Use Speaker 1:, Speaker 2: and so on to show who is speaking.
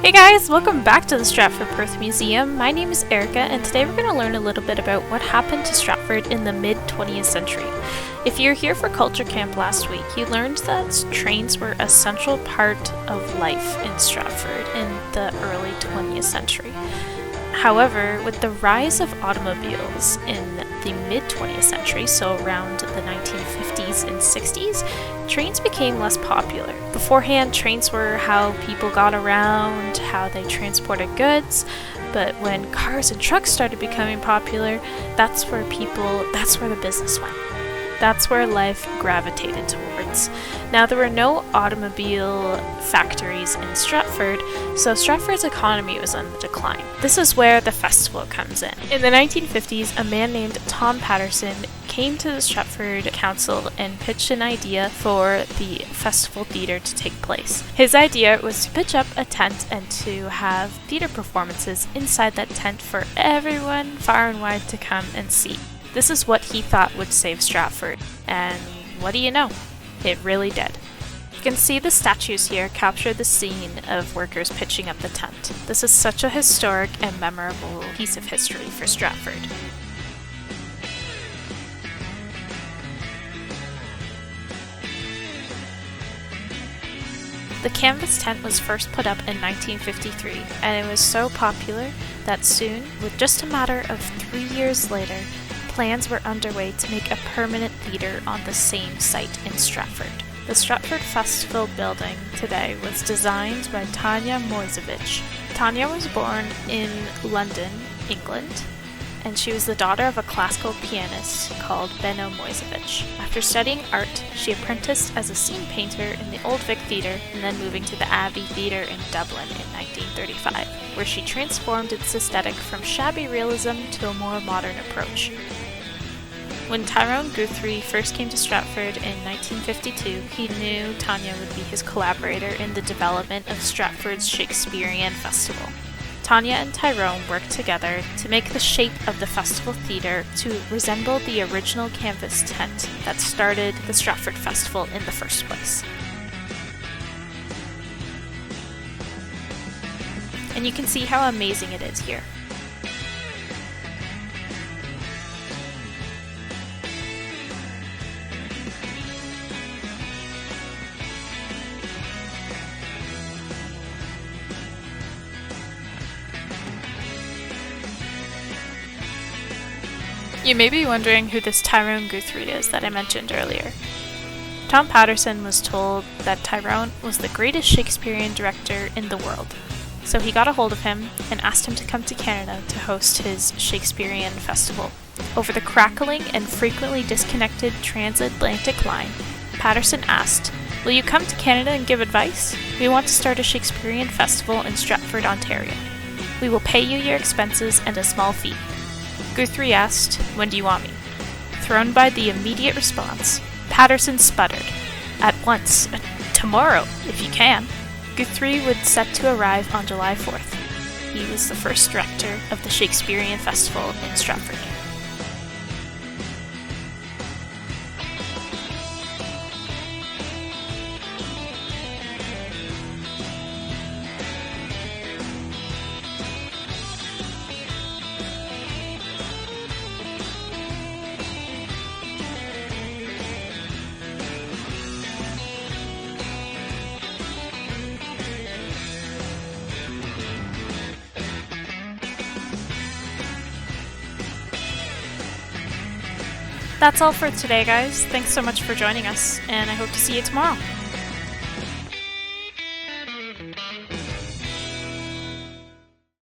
Speaker 1: Hey guys, welcome back to the Stratford Perth Museum. My name is Erica, and today we're going to learn a little bit about what happened to Stratford in the mid-20th century. If you're here for Culture Camp last week, you learned that trains were a central part of life in Stratford in the early 20th century. However, with the rise of automobiles in the mid-20th century, so around the 1950s and 60s, trains became less popular. Beforehand, trains were how people got around, how they transported goods, but when cars and trucks started becoming popular, that's where the business went. That's where life gravitated towards. Now, there were no automobile factories in Stratford, so Stratford's economy was on the decline. This is where the festival comes in. In the 1950s, a man named Tom Patterson came to the Stratford Council and pitched an idea for the festival theatre to take place. His idea was to pitch up a tent and to have theatre performances inside that tent for everyone far and wide to come and see. This is what he thought would save Stratford, and what do you know? It really did. You can see the statues here capture the scene of workers pitching up the tent. This is such a historic and memorable piece of history for Stratford. The canvas tent was first put up in 1953, and it was so popular that soon, with just a matter of 3 years later, plans were underway to make a permanent theatre on the same site in Stratford. The Stratford Festival building today was designed by Tanya Moisevich. Tanya was born in London, England, and she was the daughter of a classical pianist called Benno Moisevich. After studying art, she apprenticed as a scene painter in the Old Vic Theatre and then moving to the Abbey Theatre in Dublin in 1935, where she transformed its aesthetic from shabby realism to a more modern approach. When Tyrone Guthrie first came to Stratford in 1952, he knew Tanya would be his collaborator in the development of Stratford's Shakespearean Festival. Tanya and Tyrone worked together to make the shape of the festival theatre to resemble the original canvas tent that started the Stratford Festival in the first place. And you can see how amazing it is here. You may be wondering who this Tyrone Guthrie is that I mentioned earlier. Tom Patterson was told that Tyrone was the greatest Shakespearean director in the world, so he got a hold of him and asked him to come to Canada to host his Shakespearean Festival. Over the crackling and frequently disconnected transatlantic line, Patterson asked, "Will you come to Canada and give advice? We want to start a Shakespearean festival in Stratford, Ontario. We will pay you your expenses and a small fee." Guthrie asked, "When do you want me?" Thrown by the immediate response, Patterson sputtered, "At once. Tomorrow, if you can." Guthrie would set to arrive on July 4th. He was the first director of the Shakespearean Festival in Stratford. That's all for today, guys. Thanks so much for joining us, and I hope to see you tomorrow.